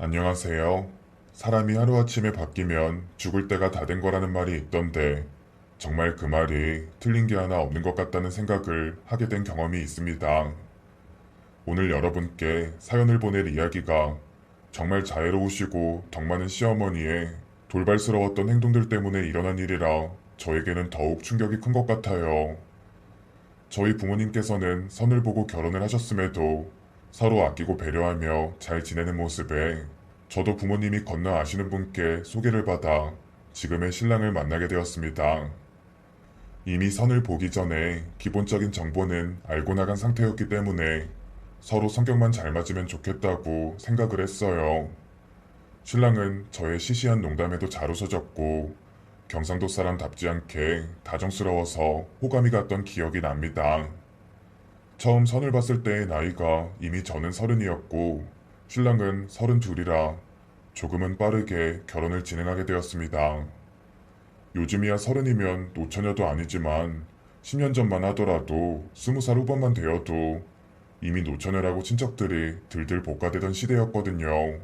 안녕하세요. 사람이 하루아침에 바뀌면 죽을 때가 다 된 거라는 말이 있던데, 정말 그 말이 틀린 게 하나 없는 것 같다는 생각을 하게 된 경험이 있습니다. 오늘 여러분께 사연을 보낼 이야기가 정말 자애로우시고 덕 많은 시어머니의 돌발스러웠던 행동들 때문에 일어난 일이라 저에게는 더욱 충격이 큰 것 같아요. 저희 부모님께서는 선을 보고 결혼을 하셨음에도 서로 아끼고 배려하며 잘 지내는 모습에 저도 부모님이 건너 아시는 분께 소개를 받아 지금의 신랑을 만나게 되었습니다. 이미 선을 보기 전에 기본적인 정보는 알고 나간 상태였기 때문에 서로 성격만 잘 맞으면 좋겠다고 생각을 했어요. 신랑은 저의 시시한 농담에도 잘 웃어줬고 경상도 사람답지 않게 다정스러워서 호감이 갔던 기억이 납니다. 처음 선을 봤을 때의 나이가 이미 저는 30이었고 신랑은 32이라 조금은 빠르게 결혼을 진행하게 되었습니다. 요즘이야 30이면 노처녀도 아니지만 10년 전만 하더라도 20살 후반만 되어도 이미 노처녀라고 친척들이 들들 볶아대던 시대였거든요.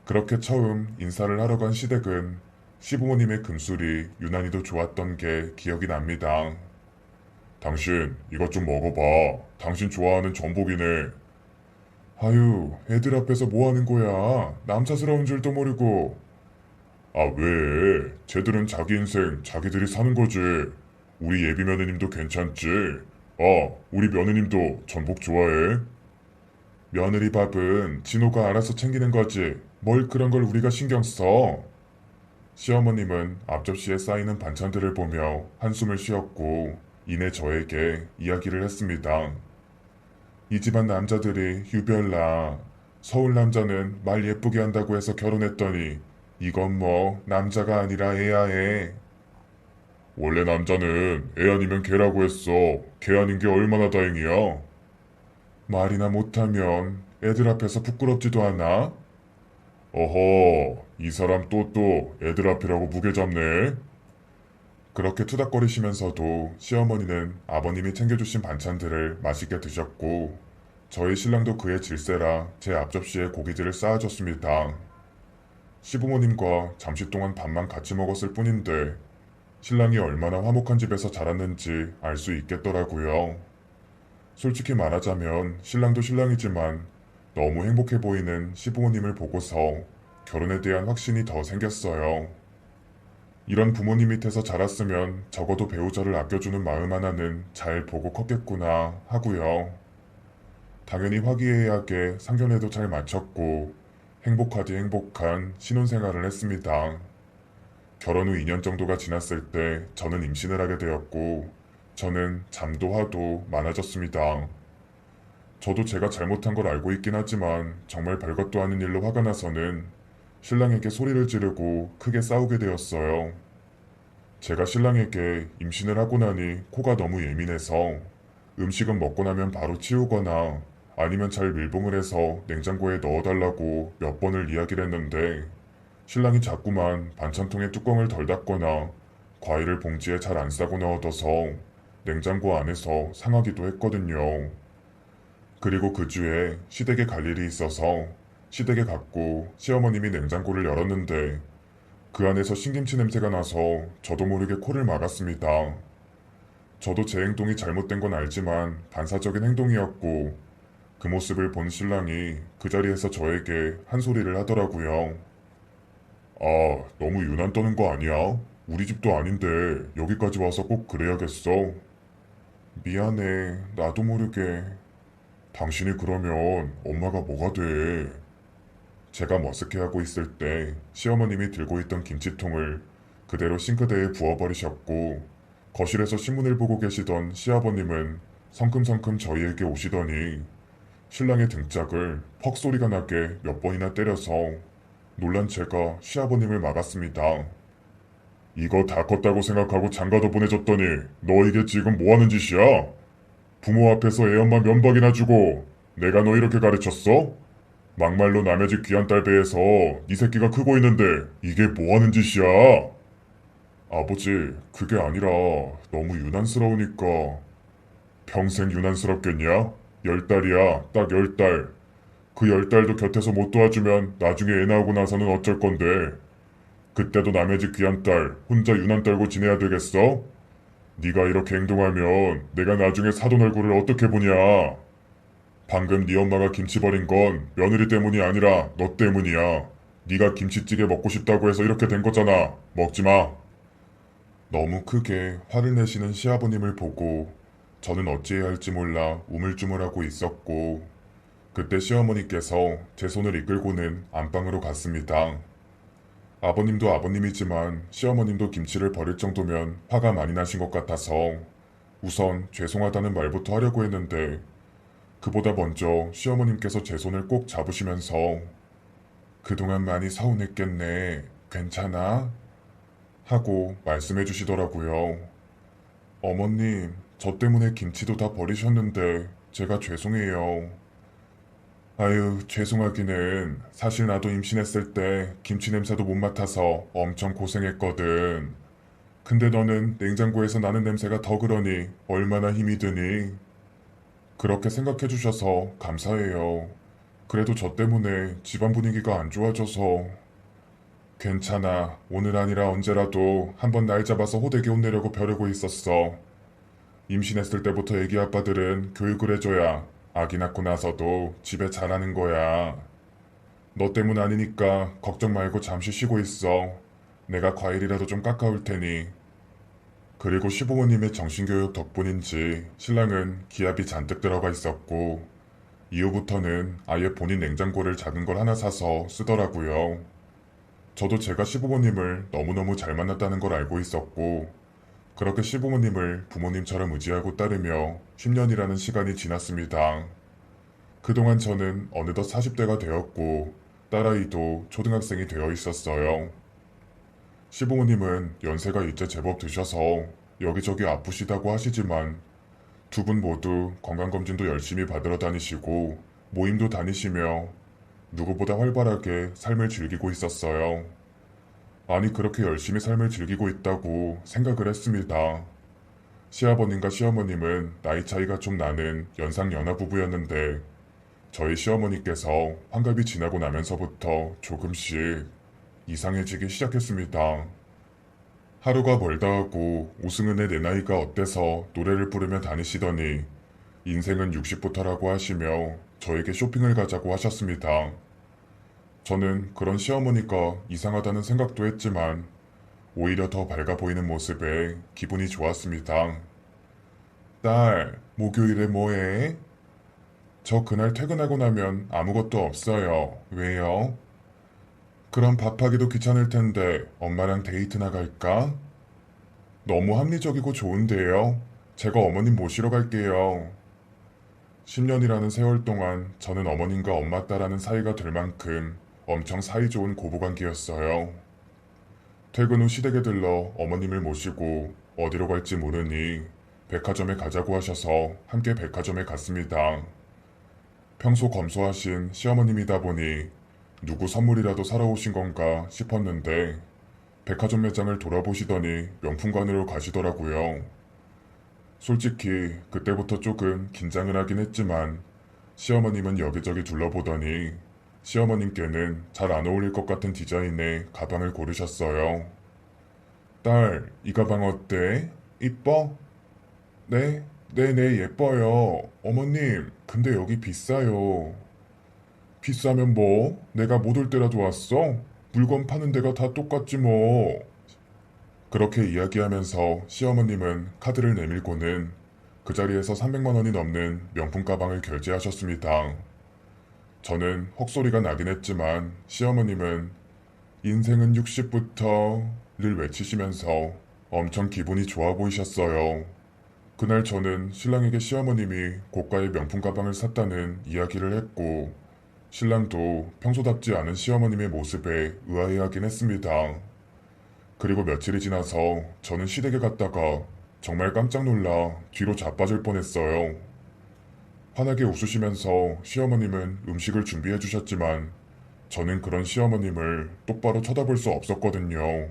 그렇게 처음 인사를 하러 간 시댁은 시부모님의 금술이 유난히도 좋았던 게 기억이 납니다. 당신 이것 좀 먹어봐. 당신 좋아하는 전복이네. 아유, 애들 앞에서 뭐 하는 거야? 남사스러운 줄도 모르고. 아, 왜? 쟤들은 자기 인생 자기들이 사는 거지. 우리 예비 며느님도 괜찮지? 아, 우리 며느님도 전복 좋아해? 며느리 밥은 진호가 알아서 챙기는 거지. 뭘 그런 걸 우리가 신경 써? 시어머님은 앞접시에 쌓이는 반찬들을 보며 한숨을 쉬었고 이내 저에게 이야기를 했습니다. 이 집안 남자들이 유별나. 서울 남자는 말 예쁘게 한다고 해서 결혼했더니 이건 뭐 남자가 아니라 애야 애. 원래 남자는 애 아니면 개라고 했어. 개 아닌 게 얼마나 다행이야. 말이나 못하면 애들 앞에서 부끄럽지도 않아? 어허, 이 사람 또 애들 앞이라고 무게 잡네. 그렇게 투닥거리시면서도 시어머니는 아버님이 챙겨주신 반찬들을 맛있게 드셨고 저희 신랑도 그의 질세라 제 앞접시에 고기들을 쌓아줬습니다. 시부모님과 잠시 동안 밥만 같이 먹었을 뿐인데 신랑이 얼마나 화목한 집에서 자랐는지 알 수 있겠더라고요. 솔직히 말하자면 신랑도 신랑이지만 너무 행복해 보이는 시부모님을 보고서 결혼에 대한 확신이 더 생겼어요. 이런 부모님 밑에서 자랐으면 적어도 배우자를 아껴주는 마음 하나는 잘 보고 컸겠구나 하고요. 당연히 화기애애하게 상견례도 잘 마쳤고 행복하디 행복한 신혼생활을 했습니다. 결혼 후 2년 정도가 지났을 때 저는 임신을 하게 되었고 저는 잠도 화도 많아졌습니다. 저도 제가 잘못한 걸 알고 있긴 하지만 정말 별것도 아닌 일로 화가 나서는 신랑에게 소리를 지르고 크게 싸우게 되었어요. 제가 신랑에게 임신을 하고 나니 코가 너무 예민해서 음식은 먹고 나면 바로 치우거나 아니면 잘 밀봉을 해서 냉장고에 넣어달라고 몇 번을 이야기를 했는데 신랑이 자꾸만 반찬통에 뚜껑을 덜 닫거나 과일을 봉지에 잘 안 싸고 넣어둬서 냉장고 안에서 상하기도 했거든요. 그리고 그 주에 시댁에 갈 일이 있어서 시댁에 갔고 시어머님이 냉장고를 열었는데 그 안에서 신김치 냄새가 나서 저도 모르게 코를 막았습니다. 저도 제 행동이 잘못된 건 알지만 반사적인 행동이었고 그 모습을 본 신랑이 그 자리에서 저에게 한 소리를 하더라고요. 아, 너무 유난 떠는 거 아니야? 우리 집도 아닌데 여기까지 와서 꼭 그래야겠어? 미안해, 나도 모르게. 당신이 그러면 엄마가 뭐가 돼? 제가 머쓱해하고 있을 때 시어머님이 들고 있던 김치통을 그대로 싱크대에 부어버리셨고 거실에서 신문을 보고 계시던 시아버님은 성큼성큼 저희에게 오시더니 신랑의 등짝을 퍽 소리가 나게 몇 번이나 때려서 놀란 제가 시아버님을 막았습니다. 이거 다 컸다고 생각하고 장가도 보내줬더니 너 이게 지금 뭐 하는 짓이야? 부모 앞에서 애 엄마 면박이나 주고 내가 너 이렇게 가르쳤어? 막말로 남의 집 귀한 딸 배에서 네 새끼가 크고 있는데 이게 뭐 하는 짓이야? 아버지, 그게 아니라 너무 유난스러우니까. 평생 유난스럽겠냐? 10달이야, 딱 10달. 그 10달도 곁에서 못 도와주면 나중에 애 낳고 나서는 어쩔 건데. 그때도 남의 집 귀한 딸 혼자 유난 떨고 지내야 되겠어? 네가 이렇게 행동하면 내가 나중에 사돈 얼굴을 어떻게 보냐. 방금 네 엄마가 김치 버린 건 며느리 때문이 아니라 너 때문이야. 네가 김치찌개 먹고 싶다고 해서 이렇게 된 거잖아. 먹지 마. 너무 크게 화를 내시는 시아버님을 보고 저는 어찌해야 할지 몰라 우물쭈물하고 있었고, 그때 시어머니께서 제 손을 이끌고는 안방으로 갔습니다. 아버님도 아버님이지만 시어머님도 김치를 버릴 정도면 화가 많이 나신 것 같아서 우선 죄송하다는 말부터 하려고 했는데, 그보다 먼저 시어머님께서 제 손을 꼭 잡으시면서 그동안 많이 서운했겠네. 괜찮아? 하고 말씀해 주시더라고요. 어머님, 저 때문에 김치도 다 버리셨는데 제가 죄송해요. 아유, 죄송하기는 사실 나도 임신했을 때 김치 냄새도 못 맡아서 엄청 고생했거든. 근데 너는 냉장고에서 나는 냄새가 더 그러니 얼마나 힘이 드니? 그렇게 생각해 주셔서 감사해요. 그래도 저 때문에 집안 분위기가 안 좋아져서. 괜찮아. 오늘 아니라 언제라도 한번 날 잡아서 호되게 혼내려고 벼르고 있었어. 임신했을 때부터 애기 아빠들은 교육을 해줘야 아기 낳고 나서도 집에 잘하는 거야. 너 때문 아니니까 걱정 말고 잠시 쉬고 있어. 내가 과일이라도 좀 깎아올 테니. 그리고 시부모님의 정신교육 덕분인지 신랑은 기압이 잔뜩 들어가 있었고, 이후부터는 아예 본인 냉장고를 작은 걸 하나 사서 쓰더라고요. 저도 제가 시부모님을 너무너무 잘 만났다는 걸 알고 있었고, 그렇게 시부모님을 부모님처럼 의지하고 따르며 10년이라는 시간이 지났습니다. 그동안 저는 어느덧 40대가 되었고, 딸아이도 초등학생이 되어 있었어요. 시부모님은 연세가 이제 제법 드셔서 여기저기 아프시다고 하시지만 두 분 모두 건강검진도 열심히 받으러 다니시고 모임도 다니시며 누구보다 활발하게 삶을 즐기고 있었어요. 아니, 그렇게 열심히 삶을 즐기고 있다고 생각을 했습니다. 시아버님과 시어머님은 나이 차이가 좀 나는 연상연하 부부였는데, 저희 시어머니께서 환갑이 지나고 나면서부터 조금씩 이상해지기 시작했습니다. 하루가 멀다 하고 우승은의 내 나이가 어때서 노래를 부르며 다니시더니 인생은 60부터라고 하시며 저에게 쇼핑을 가자고 하셨습니다. 저는 그런 시어머니가 이상하다는 생각도 했지만 오히려 더 밝아 보이는 모습에 기분이 좋았습니다. 딸, 목요일에 뭐해? 저 그날 퇴근하고 나면 아무것도 없어요. 왜요? 그럼 밥하기도 귀찮을 텐데 엄마랑 데이트 나갈까? 너무 합리적이고 좋은데요. 제가 어머님 모시러 갈게요. 10년이라는 세월 동안 저는 어머님과 엄마 딸하는 사이가 될 만큼 엄청 사이좋은 고부관계였어요. 퇴근 후 시댁에 들러 어머님을 모시고 어디로 갈지 모르니 백화점에 가자고 하셔서 함께 백화점에 갔습니다. 평소 검소하신 시어머님이다 보니 누구 선물이라도 사러 오신 건가 싶었는데 백화점 매장을 돌아보시더니 명품관으로 가시더라고요. 솔직히 그때부터 조금 긴장을 하긴 했지만 시어머님은 여기저기 둘러보더니 시어머님께는 잘 안 어울릴 것 같은 디자인의 가방을 고르셨어요. 딸, 이 가방 어때? 이뻐? 네? 네네, 예뻐요. 어머님, 근데 여기 비싸요. 비싸면 뭐? 내가 못 올 때라도 왔어? 물건 파는 데가 다 똑같지 뭐. 그렇게 이야기하면서 시어머님은 카드를 내밀고는 그 자리에서 300만 원이 넘는 명품 가방을 결제하셨습니다. 저는 헉소리가 나긴 했지만 시어머님은 인생은 60부터를 외치시면서 엄청 기분이 좋아 보이셨어요. 그날 저는 신랑에게 시어머님이 고가의 명품 가방을 샀다는 이야기를 했고, 신랑도 평소답지 않은 시어머님의 모습에 의아해하긴 했습니다. 그리고 며칠이 지나서 저는 시댁에 갔다가 정말 깜짝 놀라 뒤로 자빠질 뻔했어요. 환하게 웃으시면서 시어머님은 음식을 준비해 주셨지만 저는 그런 시어머님을 똑바로 쳐다볼 수 없었거든요.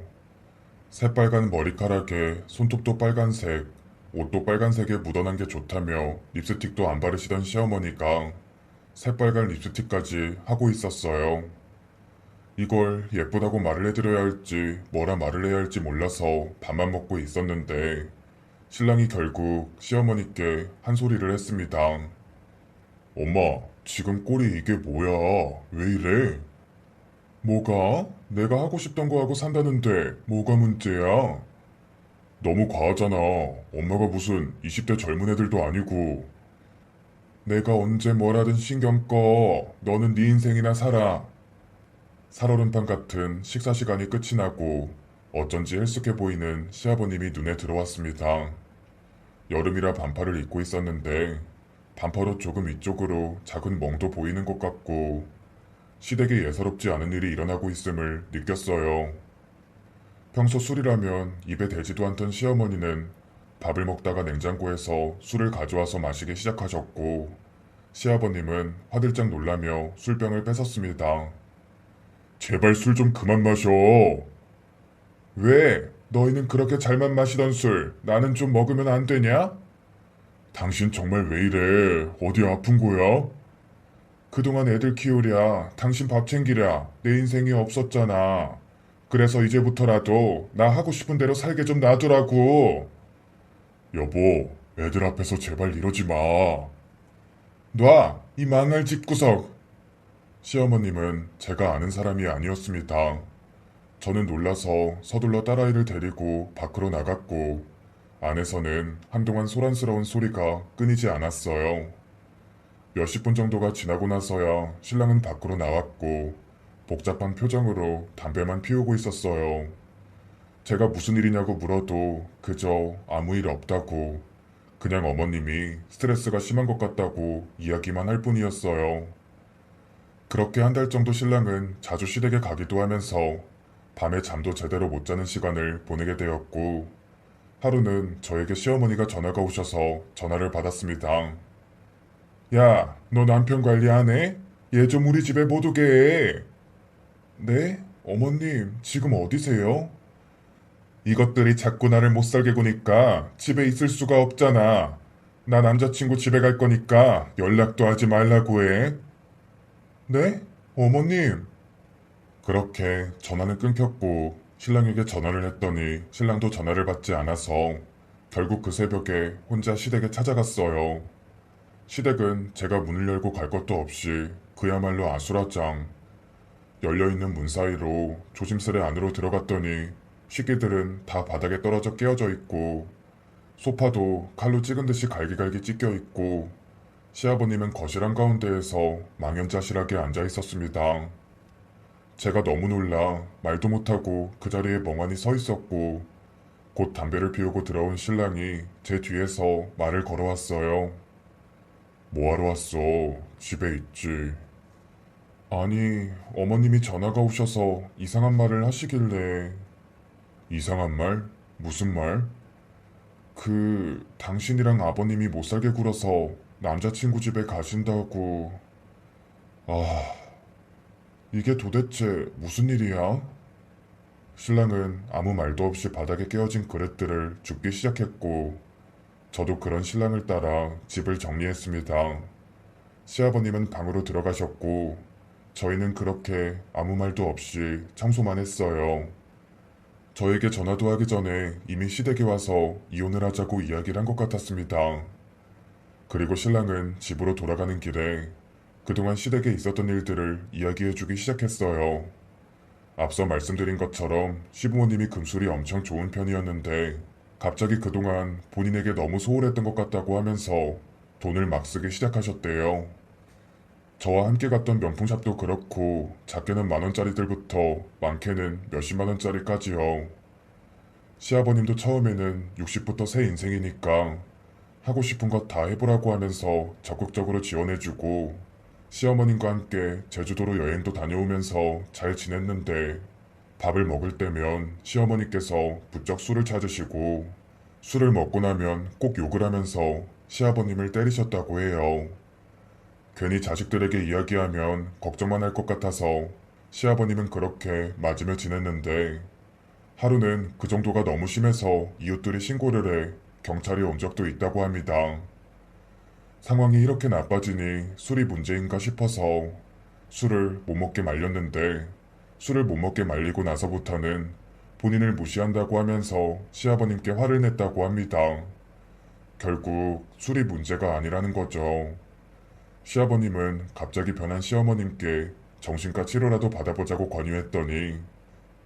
새빨간 머리카락에 손톱도 빨간색, 옷도 빨간색에 묻어난 게 좋다며 립스틱도 안 바르시던 시어머니가 새빨간 립스틱까지 하고 있었어요. 이걸 예쁘다고 말을 해드려야 할지 뭐라 말을 해야 할지 몰라서 밥만 먹고 있었는데 신랑이 결국 시어머니께 한 소리를 했습니다. 엄마, 지금 꼴이 이게 뭐야? 왜 이래? 뭐가? 내가 하고 싶던 거 하고 산다는데 뭐가 문제야? 너무 과하잖아. 엄마가 무슨 20대 젊은 애들도 아니고. 내가 언제 뭘 하든 신경 꺼. 너는 네 인생이나 살아. 살얼음판 같은 식사 시간이 끝이 나고 어쩐지 헬쑥해 보이는 시아버님이 눈에 들어왔습니다. 여름이라 반팔을 입고 있었는데 반팔옷 조금 위쪽으로 작은 멍도 보이는 것 같고 시댁에 예사롭지 않은 일이 일어나고 있음을 느꼈어요. 평소 술이라면 입에 대지도 않던 시어머니는 밥을 먹다가 냉장고에서 술을 가져와서 마시기 시작하셨고 시아버님은 화들짝 놀라며 술병을 뺏었습니다. 제발 술 좀 그만 마셔. 왜? 너희는 그렇게 잘만 마시던 술 나는 좀 먹으면 안 되냐? 당신 정말 왜 이래? 어디 아픈 거야? 그동안 애들 키우랴, 당신 밥 챙기랴, 내 인생이 없었잖아. 그래서 이제부터라도 나 하고 싶은 대로 살게 좀 놔두라고. 여보, 애들 앞에서 제발 이러지 마. 놔, 이 망할 집구석. 시어머님은 제가 아는 사람이 아니었습니다. 저는 놀라서 서둘러 딸아이를 데리고 밖으로 나갔고 안에서는 한동안 소란스러운 소리가 끊이지 않았어요. 몇십 분 정도가 지나고 나서야 신랑은 밖으로 나왔고 복잡한 표정으로 담배만 피우고 있었어요. 제가 무슨 일이냐고 물어도 그저 아무 일 없다고 그냥 어머님이 스트레스가 심한 것 같다고 이야기만 할 뿐이었어요. 그렇게 한 달 정도 신랑은 자주 시댁에 가기도 하면서 밤에 잠도 제대로 못 자는 시간을 보내게 되었고 하루는 저에게 시어머니가 전화가 오셔서 전화를 받았습니다. 야, 너 남편 관리 안 해? 얘 좀 우리 집에 못 오게 해. 네? 어머님, 지금 어디세요? 이것들이 자꾸 나를 못 살게 구니까 집에 있을 수가 없잖아. 나 남자친구 집에 갈 거니까 연락도 하지 말라고 해. 네? 어머님. 그렇게 전화는 끊겼고 신랑에게 전화를 했더니 신랑도 전화를 받지 않아서 결국 그 새벽에 혼자 시댁에 찾아갔어요. 시댁은 제가 문을 열고 갈 것도 없이 그야말로 아수라장. 열려있는 문 사이로 조심스레 안으로 들어갔더니 식기들은 다 바닥에 떨어져 깨어져 있고 소파도 칼로 찍은 듯이 갈기갈기 찢겨 있고 시아버님은 거실 한가운데에서 망연자실하게 앉아 있었습니다. 제가 너무 놀라 말도 못하고 그 자리에 멍하니 서 있었고 곧 담배를 피우고 들어온 신랑이 제 뒤에서 말을 걸어왔어요. 뭐하러 왔어? 집에 있지. 아니, 어머님이 전화가 오셔서 이상한 말을 하시길래. 이상한 말? 무슨 말? 당신이랑 아버님이 못 살게 굴어서 남자친구 집에 가신다고. 아, 이게 도대체 무슨 일이야? 신랑은 아무 말도 없이 바닥에 깨어진 그릇들을 줍기 시작했고, 저도 그런 신랑을 따라 집을 정리했습니다. 시아버님은 방으로 들어가셨고, 저희는 그렇게 아무 말도 없이 청소만 했어요. 저에게 전화도 하기 전에 이미 시댁에 와서 이혼을 하자고 이야기를 한 것 같았습니다. 그리고 신랑은 집으로 돌아가는 길에 그동안 시댁에 있었던 일들을 이야기해주기 시작했어요. 앞서 말씀드린 것처럼 시부모님이 금술이 엄청 좋은 편이었는데 갑자기 그동안 본인에게 너무 소홀했던 것 같다고 하면서 돈을 막 쓰기 시작하셨대요. 저와 함께 갔던 명품샵도 그렇고 작게는 10,000원짜리들부터 많게는 몇십만 원짜리까지요. 시아버님도 처음에는 60부터 새 인생이니까 하고 싶은 것 다 해보라고 하면서 적극적으로 지원해주고 시어머님과 함께 제주도로 여행도 다녀오면서 잘 지냈는데 밥을 먹을 때면 시어머니께서 부쩍 술을 찾으시고 술을 먹고 나면 꼭 욕을 하면서 시아버님을 때리셨다고 해요. 괜히 자식들에게 이야기하면 걱정만 할 것 같아서 시아버님은 그렇게 맞으며 지냈는데 하루는 그 정도가 너무 심해서 이웃들이 신고를 해 경찰이 온 적도 있다고 합니다. 상황이 이렇게 나빠지니 술이 문제인가 싶어서 술을 못 먹게 말렸는데 술을 못 먹게 말리고 나서부터는 본인을 무시한다고 하면서 시아버님께 화를 냈다고 합니다. 결국 술이 문제가 아니라는 거죠. 시아버님은 갑자기 변한 시어머님께 정신과 치료라도 받아보자고 권유했더니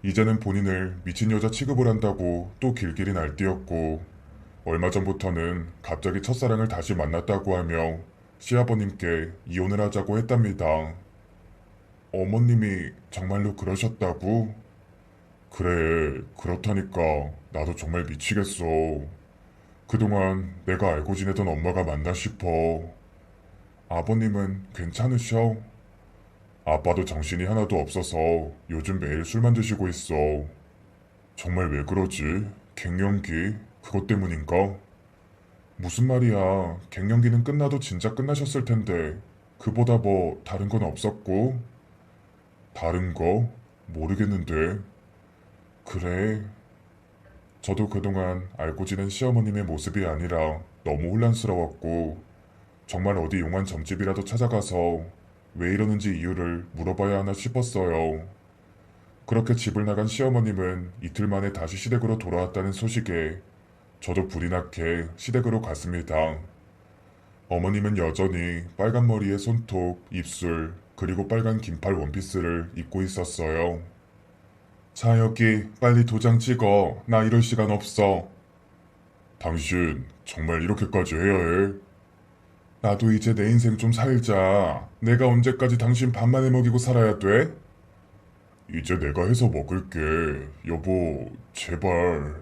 이제는 본인을 미친 여자 취급을 한다고 또 길길이 날뛰었고 얼마 전부터는 갑자기 첫사랑을 다시 만났다고 하며 시아버님께 이혼을 하자고 했답니다. 어머님이 정말로 그러셨다고? 그래, 그렇다니까 나도 정말 미치겠어. 그동안 내가 알고 지내던 엄마가 맞나 싶어. 아버님은 괜찮으셔? 아빠도 정신이 하나도 없어서 요즘 매일 술만 드시고 있어. 정말 왜 그러지? 갱년기? 그것 때문인가? 무슨 말이야. 갱년기는 끝나도 진짜 끝나셨을 텐데 그보다 뭐 다른 건 없었고? 다른 거? 모르겠는데. 그래. 저도 그동안 알고 지낸 시어머님의 모습이 아니라 너무 혼란스러웠고 정말 어디 용한 점집이라도 찾아가서 왜 이러는지 이유를 물어봐야 하나 싶었어요. 그렇게 집을 나간 시어머님은 이틀 만에 다시 시댁으로 돌아왔다는 소식에 저도 불이 나게 시댁으로 갔습니다. 어머님은 여전히 빨간 머리에 손톱, 입술, 그리고 빨간 긴팔 원피스를 입고 있었어요. 자, 여기 빨리 도장 찍어. 나 이럴 시간 없어. 당신 정말 이렇게까지 해야 해? 나도 이제 내 인생 좀 살자. 내가 언제까지 당신 밥만 해먹이고 살아야 돼? 이제 내가 해서 먹을게. 여보, 제발.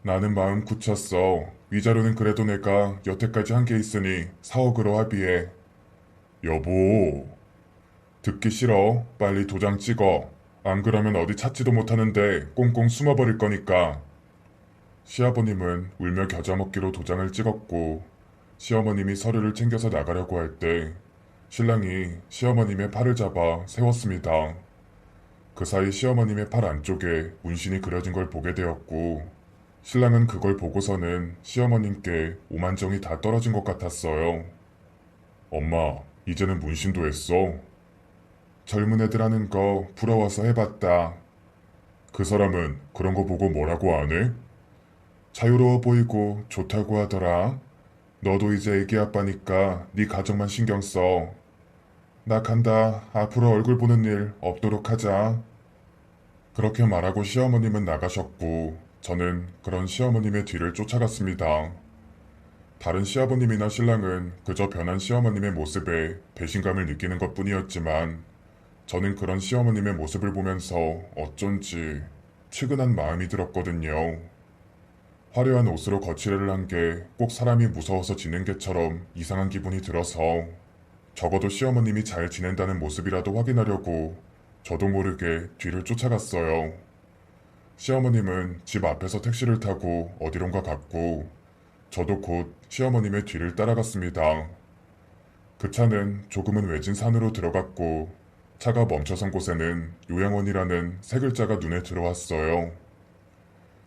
나는 마음 굳혔어. 위자료는 그래도 내가 여태까지 한 게 있으니 4억으로 합의해. 여보, 듣기 싫어. 빨리 도장 찍어. 안 그러면 어디 찾지도 못하는데 꽁꽁 숨어버릴 거니까. 시아버님은 울며 겨자 먹기로 도장을 찍었고 시어머님이 서류를 챙겨서 나가려고 할 때 신랑이 시어머님의 팔을 잡아 세웠습니다. 그 사이 시어머님의 팔 안쪽에 문신이 그려진 걸 보게 되었고 신랑은 그걸 보고서는 시어머님께 오만정이 다 떨어진 것 같았어요. 엄마, 이제는 문신도 했어? 젊은 애들 하는 거 부러워서 해봤다. 그 사람은 그런 거 보고 뭐라고 안 해? 자유로워 보이고 좋다고 하더라. 너도 이제 애기 아빠니까 네 가정만 신경 써. 나 간다. 앞으로 얼굴 보는 일 없도록 하자. 그렇게 말하고 시어머님은 나가셨고 저는 그런 시어머님의 뒤를 쫓아갔습니다. 다른 시아버님이나 신랑은 그저 변한 시어머님의 모습에 배신감을 느끼는 것 뿐이었지만 저는 그런 시어머님의 모습을 보면서 어쩐지 측은한 마음이 들었거든요. 화려한 옷으로 거치레를 한 게 꼭 사람이 무서워서 지는 게처럼 이상한 기분이 들어서 적어도 시어머님이 잘 지낸다는 모습이라도 확인하려고 저도 모르게 뒤를 쫓아갔어요. 시어머님은 집 앞에서 택시를 타고 어디론가 갔고 저도 곧 시어머님의 뒤를 따라갔습니다. 그 차는 조금은 외진 산으로 들어갔고 차가 멈춰선 곳에는 요양원이라는 세 글자가 눈에 들어왔어요.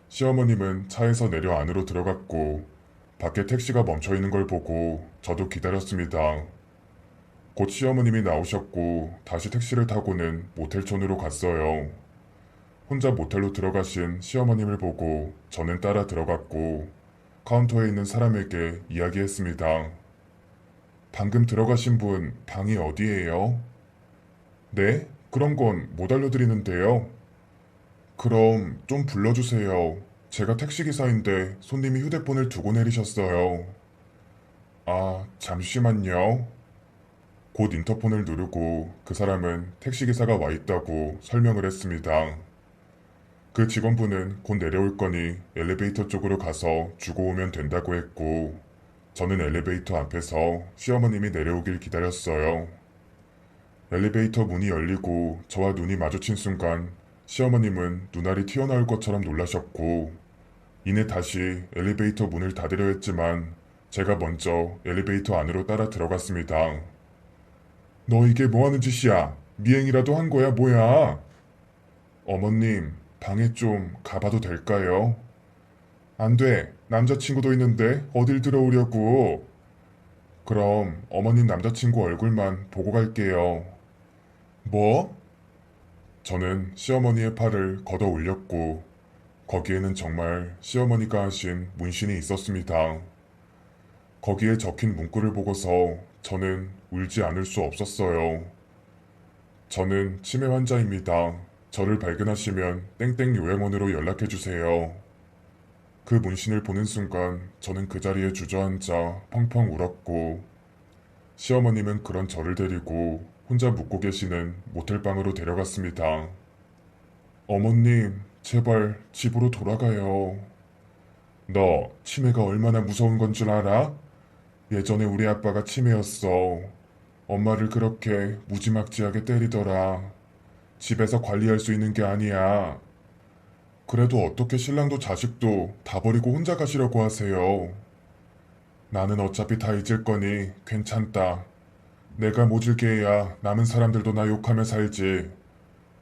시어머님은 차에서 내려 안으로 들어갔고 밖에 택시가 멈춰 있는 걸 보고 저도 기다렸습니다. 곧 시어머님이 나오셨고 다시 택시를 타고는 모텔촌으로 갔어요. 혼자 모텔로 들어가신 시어머님을 보고 저는 따라 들어갔고 카운터에 있는 사람에게 이야기했습니다. 방금 들어가신 분 방이 어디예요? 네? 그런 건 못 알려드리는데요. 그럼 좀 불러주세요. 제가 택시기사인데 손님이 휴대폰을 두고 내리셨어요. 아, 잠시만요. 곧 인터폰을 누르고 그 사람은 택시기사가 와 있다고 설명을 했습니다. 그 직원분은 곧 내려올 거니 엘리베이터 쪽으로 가서 주고 오면 된다고 했고 저는 엘리베이터 앞에서 시어머님이 내려오길 기다렸어요. 엘리베이터 문이 열리고 저와 눈이 마주친 순간 시어머님은 눈알이 튀어나올 것처럼 놀라셨고 이내 다시 엘리베이터 문을 닫으려 했지만 제가 먼저 엘리베이터 안으로 따라 들어갔습니다. 너 이게 뭐하는 짓이야? 미행이라도 한 거야 뭐야? 어머님, 방에 좀 가봐도 될까요? 안 돼. 남자친구도 있는데 어딜 들어오려고. 그럼 어머님 남자친구 얼굴만 보고 갈게요. 뭐? 저는 시어머니의 팔을 걷어 올렸고 거기에는 정말 시어머니가 하신 문신이 있었습니다. 거기에 적힌 문구를 보고서 저는 울지 않을 수 없었어요. 저는 치매 환자입니다. 저를 발견하시면 땡땡 요양원으로 연락해주세요. 그 문신을 보는 순간 저는 그 자리에 주저앉아 펑펑 울었고 시어머님은 그런 저를 데리고 혼자 묵고 계시는 모텔방으로 데려갔습니다. 어머님, 제발 집으로 돌아가요. 너 치매가 얼마나 무서운 건 줄 알아? 예전에 우리 아빠가 치매였어. 엄마를 그렇게 무지막지하게 때리더라. 집에서 관리할 수 있는 게 아니야. 그래도 어떻게 신랑도 자식도 다 버리고 혼자 가시려고 하세요. 나는 어차피 다 잊을 거니 괜찮다. 내가 모질게 해야 남은 사람들도 나 욕하며 살지.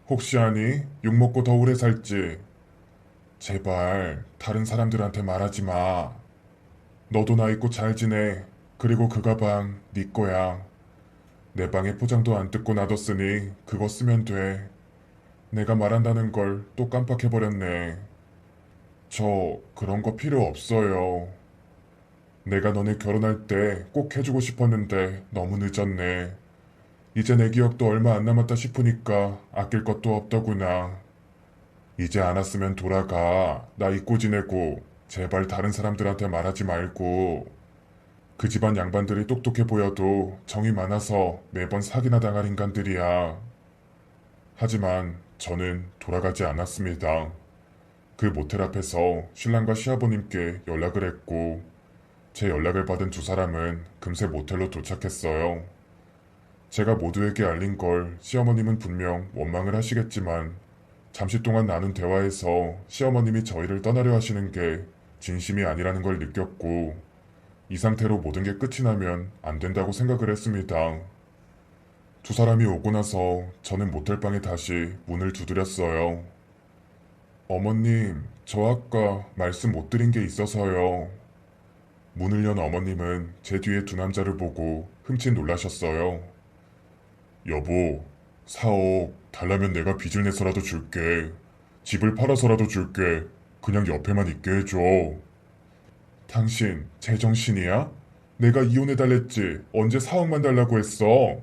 혹시 아니? 욕먹고 더 오래 살지. 제발 다른 사람들한테 말하지 마. 너도 나 잊고 잘 지내. 그리고 그 가방 네 거야. 내 방에 포장도 안 뜯고 놔뒀으니 그거 쓰면 돼. 내가 말한다는 걸 또 깜빡해버렸네. 저 그런 거 필요 없어요. 내가 너네 결혼할 때 꼭 해주고 싶었는데 너무 늦었네. 이제 내 기억도 얼마 안 남았다 싶으니까 아낄 것도 없더구나. 이제 안 왔으면 돌아가. 나 잊고 지내고 제발 다른 사람들한테 말하지 말고. 그 집안 양반들이 똑똑해 보여도 정이 많아서 매번 사기나 당할 인간들이야. 하지만 저는 돌아가지 않았습니다. 그 모텔 앞에서 신랑과 시아버님께 연락을 했고 제 연락을 받은 두 사람은 금세 모텔로 도착했어요. 제가 모두에게 알린 걸 시어머님은 분명 원망을 하시겠지만 잠시 동안 나눈 대화에서 시어머님이 저희를 떠나려 하시는 게 진심이 아니라는 걸 느꼈고 이 상태로 모든 게 끝이 나면 안 된다고 생각을 했습니다. 두 사람이 오고 나서 저는 모텔방에 다시 문을 두드렸어요. 어머님, 저 아까 말씀 못 드린 게 있어서요. 문을 연 어머님은 제 뒤에 두 남자를 보고 흠칫 놀라셨어요. 여보, 4억 달라면 내가 빚을 내서라도 줄게. 집을 팔아서라도 줄게. 그냥 옆에만 있게 해줘. 당신 제정신이야? 내가 이혼해달랬지 언제 4억만 달라고 했어?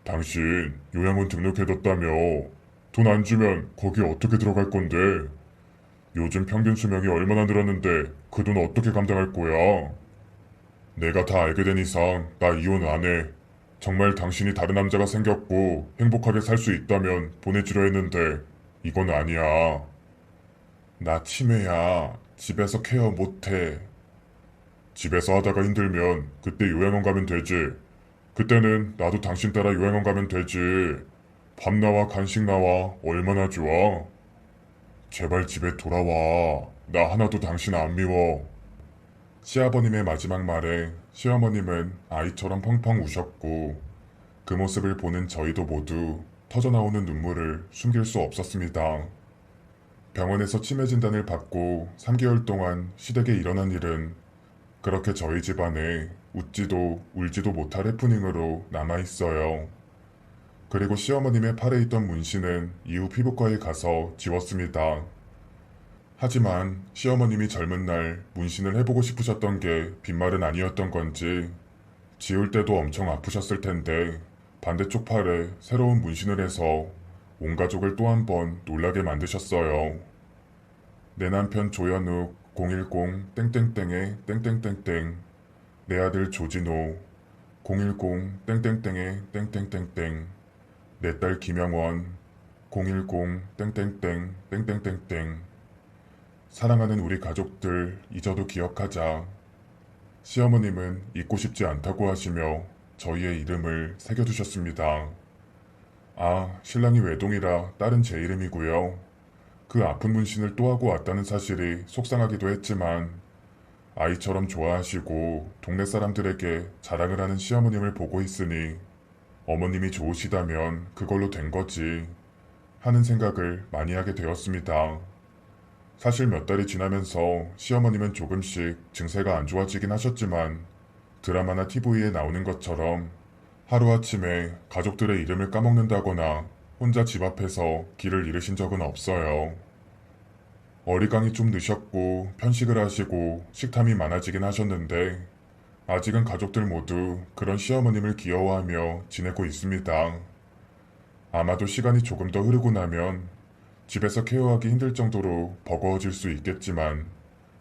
당신 요양원 등록해뒀다며. 돈 안 주면 거기 어떻게 들어갈 건데? 요즘 평균 수명이 얼마나 늘었는데 그 돈 어떻게 감당할 거야? 내가 다 알게 된 이상 나 이혼 안 해. 정말 당신이 다른 남자가 생겼고 행복하게 살 수 있다면 보내주려 했는데 이건 아니야. 나 치매야. 집에서 케어 못해. 집에서 하다가 힘들면 그때 요양원 가면 되지. 그때는 나도 당신 따라 요양원 가면 되지. 밥 나와 간식 나와 얼마나 좋아. 제발 집에 돌아와. 나 하나도 당신 안 미워. 시아버님의 마지막 말에 시어머님은 아이처럼 펑펑 우셨고 그 모습을 보는 저희도 모두 터져나오는 눈물을 숨길 수 없었습니다. 병원에서 치매 진단을 받고 3개월 동안 시댁에 일어난 일은 그렇게 저희 집안에 웃지도 울지도 못할 해프닝으로 남아있어요. 그리고 시어머님의 팔에 있던 문신은 이후 피부과에 가서 지웠습니다. 하지만 시어머님이 젊은 날 문신을 해보고 싶으셨던 게 빈말은 아니었던 건지 지울 때도 엄청 아프셨을 텐데 반대쪽 팔에 새로운 문신을 해서 온 가족을 또 한 번 놀라게 만드셨어요. 내 남편 조현욱 010 땡땡땡의 땡땡땡땡 내 아들 조진호 010 땡땡땡의 땡땡땡땡 내 딸 김영원 010 땡땡땡 땡땡땡땡 사랑하는 우리 가족들 잊어도 기억하자. 시어머님은 잊고 싶지 않다고 하시며 저희의 이름을 새겨두셨습니다. 아, 신랑이 외동이라 딸은 제 이름이고요. 그 아픈 문신을 또 하고 왔다는 사실이 속상하기도 했지만 아이처럼 좋아하시고 동네 사람들에게 자랑을 하는 시어머님을 보고 있으니 어머님이 좋으시다면 그걸로 된 거지 하는 생각을 많이 하게 되었습니다. 사실 몇 달이 지나면서 시어머님은 조금씩 증세가 안 좋아지긴 하셨지만 드라마나 TV에 나오는 것처럼 하루아침에 가족들의 이름을 까먹는다거나 혼자 집 앞에서 길을 잃으신 적은 없어요. 어리광이 좀 늦었고 편식을 하시고 식탐이 많아지긴 하셨는데 아직은 가족들 모두 그런 시어머님을 귀여워하며 지내고 있습니다. 아마도 시간이 조금 더 흐르고 나면 집에서 케어하기 힘들 정도로 버거워질 수 있겠지만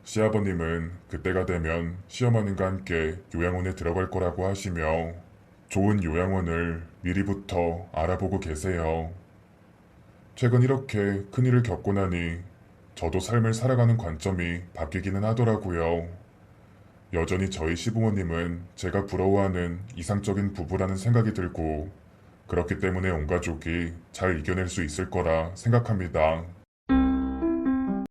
시아버님은 그때가 되면 시어머님과 함께 요양원에 들어갈 거라고 하시며 좋은 요양원을 미리부터 알아보고 계세요. 최근 이렇게 큰일을 겪고 나니 저도 삶을 살아가는 관점이 바뀌기는 하더라고요. 여전히 저희 시부모님은 제가 부러워하는 이상적인 부부라는 생각이 들고 그렇기 때문에 온 가족이 잘 이겨낼 수 있을 거라 생각합니다.